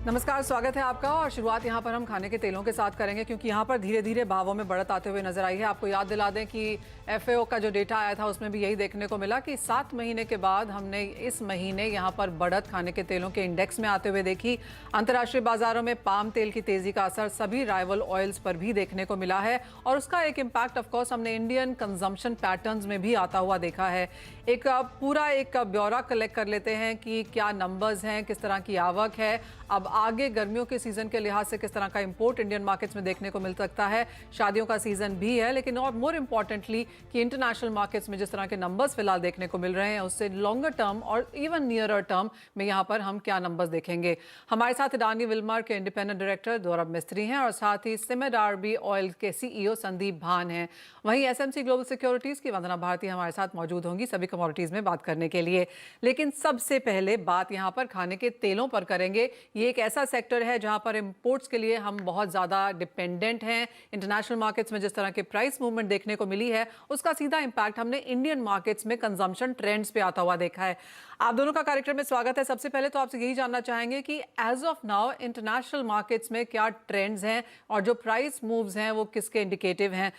नमस्कार, स्वागत है आपका। और शुरुआत यहाँ पर हम खाने के तेलों के साथ करेंगे क्योंकि यहाँ पर धीरे धीरे भावों में बढ़त आते हुए नजर आई है। आपको याद दिला दें कि एफएओ का जो डेटा आया था उसमें भी यही देखने को मिला कि 7 महीने के बाद हमने इस महीने यहाँ पर बढ़त खाने के तेलों के इंडेक्स में आते हुए देखी। अंतर्राष्ट्रीय बाजारों में पाम तेल की तेजी का असर सभी राइवल ऑयल्स पर भी देखने को मिला है और उसका एक इम्पैक्ट ऑफकोर्स हमने इंडियन कंजम्पशन पैटर्न्स में भी आता हुआ देखा है। एक पूरा ब्यौरा कलेक्ट कर लेते हैं कि क्या नंबर्स हैं, किस तरह की आवक है, अब आगे गर्मियों के सीजन के लिहाज से किस तरह का इंपोर्ट इंडियन मार्केट्स में देखने को मिल सकता है। शादियों का सीजन भी है, लेकिन और मोर इंपॉर्टेंटली कि इंटरनेशनल मार्केट्स में जिस तरह के नंबर्स फिलहाल देखने को मिल रहे हैं उससे लॉन्गर टर्म और इवन नियरर टर्म में यहाँ पर हम क्या नंबर्स देखेंगे। हमारे साथ अडानी विल्मर के इंडिपेंडेंट डायरेक्टर गौरव मिस्त्री हैं और साथ ही सिमेड आरबी ऑयल के सीईओ संदीप भान हैं। वहीं एसएमसी ग्लोबल सिक्योरिटीज की वंदना भारती हमारे साथ मौजूद होंगी सभी कमोडिटीज में बात करने के लिए। लेकिन सबसे पहले बात यहाँ पर खाने के तेलों पर करेंगे। ये एक ऐसा सेक्टर है जहां पर इंपोर्ट्स के लिए हम बहुत ज़्यादा डिपेंडेंट हैं। इंटरनेशनल मार्केट्स में जिस तरह के प्राइस मूवमेंट देखने को मिली है उसका सीधा इंपैक्ट हमने इंडियन मार्केट्स में कंजम्पशन ट्रेंड्स पे आता हुआ देखा है। आप दोनों का कार्यक्रम में स्वागत है। सबसे पहले तो आपसे यही जानना चाहेंगे कि as of now international markets में क्या ट्रेंड्स हैं और जो प्राइस मूव्स हैं वो किसके इंडिकेटिव हैं।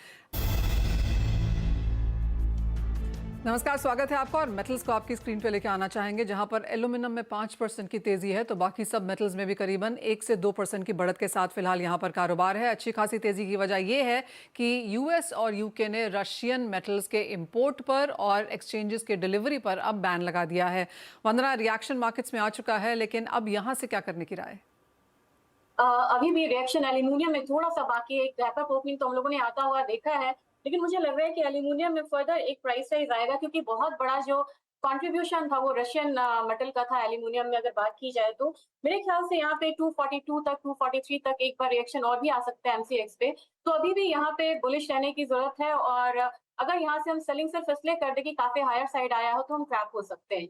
नमस्कार, स्वागत है आपका। और मेटल्स को आपकी स्क्रीन पे लेके आना चाहेंगे जहां पर एल्यूमिनियम में 5% की तेजी है तो बाकी सब मेटल्स में भी करीबन 1 से 2% की बढ़त के साथ फिलहाल यहां पर कारोबार है। अच्छी खासी तेजी की वजह यह है कि यूएस और यूके ने रशियन मेटल्स के इंपोर्ट पर और एक्सचेंजेस के डिलीवरी पर अब बैन लगा दिया है। वंदना, रिएक्शन मार्केट्स में आ चुका है, लेकिन अब यहां से क्या करने की राय? अभी भी रिएक्शन एल्यूमिनियम में थोड़ा सा बाकी है। एक गैप अप ओपनिंग तो हम लोगों ने आता हुआ देखा है, लेकिन मुझे लग रहा है कि एल्यूमिनियम में फर्दर एक प्राइस राइज आएगा क्योंकि बहुत बड़ा जो कंट्रीब्यूशन था वो रशियन मेटल का था एल्यूमिनियम में। अगर बात की जाए तो मेरे ख्याल से यहाँ पे 242 तक 243 तक एक बार रिएक्शन और भी आ सकता है एमसीएक्स पे। तो अभी भी यहाँ पे बुलिश रहने की जरूरत है और अगर यहाँ से हम सेलिंग सिर्फ इसलिए कर दे कि काफी हायर साइड आया हो तो हम ट्रैप हो सकते हैं।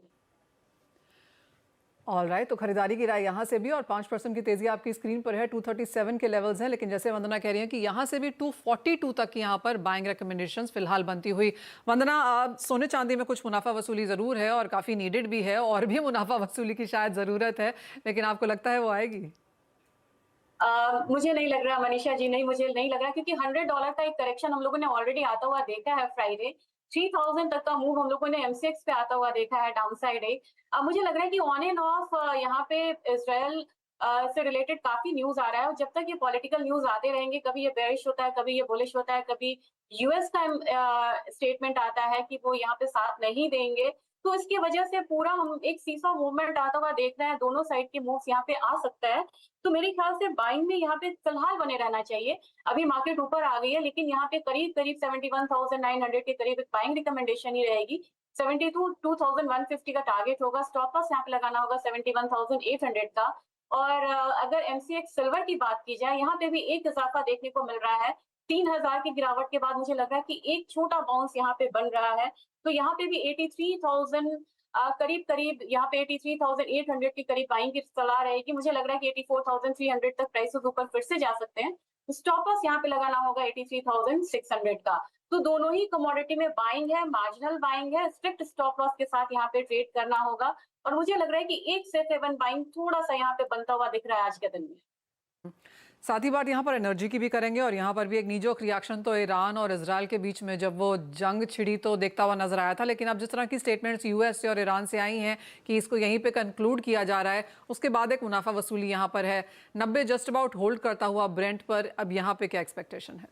ऑल राइट, तो खरीदारी की राय यहाँ से भी। और 5% की तेजी आपकी स्क्रीन पर है, 237 के लेवल्स हैं, लेकिन जैसे वंदना कह रही हैं कि यहाँ से भी 242 तक की यहाँ पर बाइंग रिकमेंडेशंस फिलहाल बनती हुई। वंदना, सोने चांदी में कुछ मुनाफा वसूली ज़रूर है और काफ़ी नीडेड भी है और भी मुनाफा वसूली की शायद ज़रूरत है, लेकिन आपको लगता है वो आएगी? मुझे नहीं लग रहा मनीषा जी, नहीं मुझे नहीं लग रहा क्योंकि $100 का एक करेक्शन हम लोगों ने ऑलरेडी आता हुआ देखा है फ्राइडे। 3000 तक का मूव हम लोगों ने एमसीएक्स पे आता हुआ देखा है डाउन साइड है। मुझे लग रहा है कि ऑन एंड ऑफ यहाँ पे इसराइल से रिलेटेड काफी न्यूज आ रहा है और जब तक ये पॉलिटिकल न्यूज आते रहेंगे, कभी ये बेरिश होता है, कभी ये बुलिश होता है, कभी यूएस का स्टेटमेंट आता है कि वो यहाँ पे साथ नहीं देंगे, तो इसकी वजह से पूरा हम एक सीसॉ मूवमेंट आता हुआ देख रहे हैं। दोनों साइड के मूव्स यहाँ पे आ सकता है, तो मेरे ख्याल से बाइंग में यहाँ पे फिलहाल बने रहना चाहिए। अभी मार्केट ऊपर आ गई है, लेकिन यहाँ पे करीब करीब 71,900 के करीब एक बाइंग रिकमेंडेशन ही रहेगी। 72,150 का टारगेट होगा। स्टॉप लॉस यहाँ पे लगाना होगा 71,800 का। और अगर एमसीएक्स सिल्वर की बात की जाए, यहाँ पे भी एक इजाफा देखने को मिल रहा है। 3,000 की गिरावट के बाद मुझे लग रहा है कि एक छोटा बाउंस यहाँ पे बन रहा है, तो यहाँ पे भी 83,000 करीब करीब यहाँ पे 83,800 के करीब बाइंग की सलाह रहेगी। मुझे लग रहा है कि 84,300 तक प्राइसेस ऊपर फिर से जा सकते हैं। स्टॉप लॉस यहाँ पे लगाना होगा 83,600 का। तो दोनों ही कमोडिटी में बाइंग है, मार्जिनल बाइंग है, स्ट्रिक्ट स्टॉप लॉस के साथ यहाँ पे ट्रेड करना होगा। और मुझे लग रहा है कि एक से 7 बाइंग थोड़ा सा यहाँ पे बनता हुआ दिख रहा है आज के दिन में। साथ ही बात यहाँ पर एनर्जी की भी करेंगे और यहाँ पर भी एक नीजोक रिएक्शन तो ईरान और इजराइल के बीच में जब वो जंग छिड़ी तो देखता हुआ नजर आया था, लेकिन अब जिस तरह की स्टेटमेंट्स यूएस से और ईरान से आई हैं कि इसको यहीं पे कंक्लूड किया जा रहा है, उसके बाद एक मुनाफा वसूली यहाँ पर है। 90 जस्ट अबाउट होल्ड करता हुआ ब्रेंट पर अब यहाँ पे क्या एक्सपेक्टेशन है?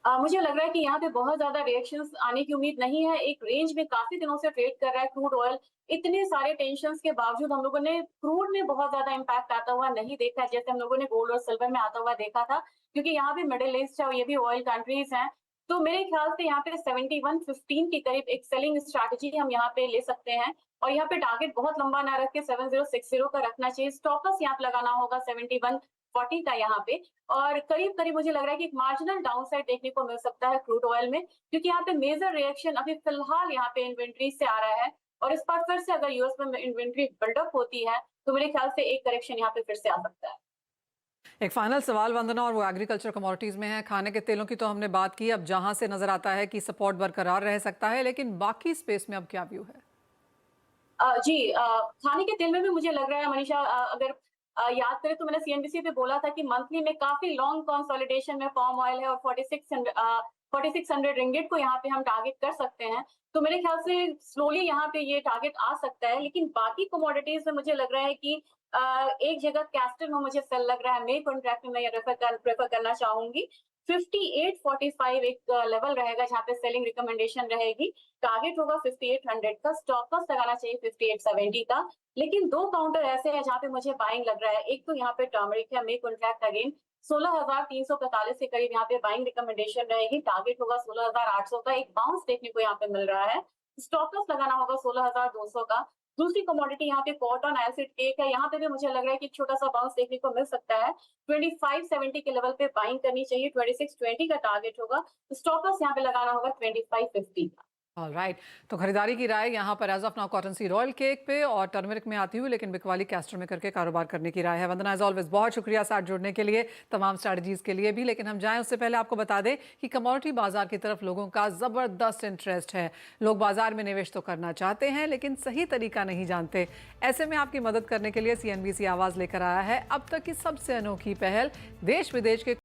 मुझे लग रहा है कि यहाँ पे बहुत ज्यादा रिएक्शंस आने की उम्मीद नहीं है। एक रेंज में काफी दिनों से ट्रेड कर रहा है क्रूड ऑयल। इतने सारे टेंशंस के बावजूद हम लोगों ने क्रूड में बहुत ज्यादा इंपैक्ट आता हुआ नहीं देखा है, जैसे हम लोगों ने गोल्ड और सिल्वर में आता हुआ देखा था, क्योंकि यहाँ पे मिडिल ईस्ट है और ये भी ऑयल कंट्रीज हैं। तो मेरे ख्याल से यहाँ पे 7115 के करीब एक सेलिंग स्ट्रैटेजी हम यहाँ पे ले सकते हैं और यहाँ पे टारगेट बहुत लंबा ना रख के 7060 का रखना चाहिए। स्टॉप लॉस यहाँ पे लगाना होगा 7140 का यहाँ पे। और करीब करीब मुझे लग रहा है कि एक मार्जिनल डाउनसाइड देखने को मिल सकता है क्रूड ऑयल में, क्योंकि यहाँ पे मेजर रिएक्शन अभी फिलहाल यहाँ पे इन्वेंट्री से आ रहा है और इस बार फिर से अगर यूएस में इन्वेंट्री बिल्डअप होती है तो मेरे ख्याल से एक करेक्शन यहाँ पे फिर से आ सकता है। एक फाइनल सवाल वंदना, और वो एग्रीकल्चर कमोडिटीज में है। खाने के तेलों की तो हमने बात की, अब जहां से नजर आता है कि सपोर्ट बरकरार रह सकता है, लेकिन बाकी स्पेस में अब क्या व्यू है? जी, खाने के तेल में भी मुझे लग रहा है मनीषा, अगर याद करें तो मैंने सीएनबीसी पे बोला था कि मंथली में काफी लॉन्ग कंसोलिडेशन में पाम ऑयल है और 4600 रिंगिट को यहाँ पे हम टारगेट कर सकते हैं। तो मेरे ख्याल से स्लोली यहाँ पे ये टारगेट आ सकता है, लेकिन बाकी कमोडिटीज में मुझे लग रहा है कि एक जगह कैस्टर में मुझे सेल लग रहा है, मे कॉन्ट्रैक्ट में मैं ये प्रेफर करना चाहूंगी। 5845 एक लेवल रहेगा जहाँ पे सेलिंग रिकमेंडेशन रहेगी। टारगेट होगा 5800 का, स्टॉप लॉस लगाना चाहिए 5870 का। लेकिन दो काउंटर ऐसे हैं जहाँ पे मुझे बाइंग लग रहा है। एक तो यहाँ पे टर्मरिक है, मे कॉन्ट्रैक्ट अगेन 16,345 के करीब यहाँ पे बाइंग रिकमेंडेशन रहेगी। टारगेट होगा 16,800 का, एक बाउंस देखने को यहाँ पे मिल रहा है। स्टॉप लॉस लगाना होगा 16,200 का। दूसरी कमोडिटी यहाँ पे कॉटन एसिड केक है, यहाँ पे भी मुझे लग रहा है कि छोटा सा बाउंस देखने को मिल सकता है। 2570 के लेवल पे बाइंग करनी चाहिए, 2620 का टारगेट होगा। स्टॉप लॉस यहाँ पे लगाना होगा 2550 का। ऑलराइट, तो खरीदारी की राय यहाँ पर as of now cotton seed oil cake पे और टर्मरिक में आती हुई, लेकिन बिकवाली कैस्टर में करके कारोबार करने की राय है। वंदना एज ऑलवेज बहुत शुक्रिया साथ जुड़ने के लिए, तमाम स्ट्रैटेजीज के लिए भी। लेकिन हम जाएं उससे पहले आपको बता दें कि कमोडिटी बाजार की तरफ लोगों का ज़बरदस्त इंटरेस्ट है। लोग बाजार में निवेश तो करना चाहते हैं लेकिन सही तरीका नहीं जानते। ऐसे में आपकी मदद करने के लिए सीएनबीसी आवाज़ लेकर आया है अब तक की सबसे अनोखी पहल। देश विदेश के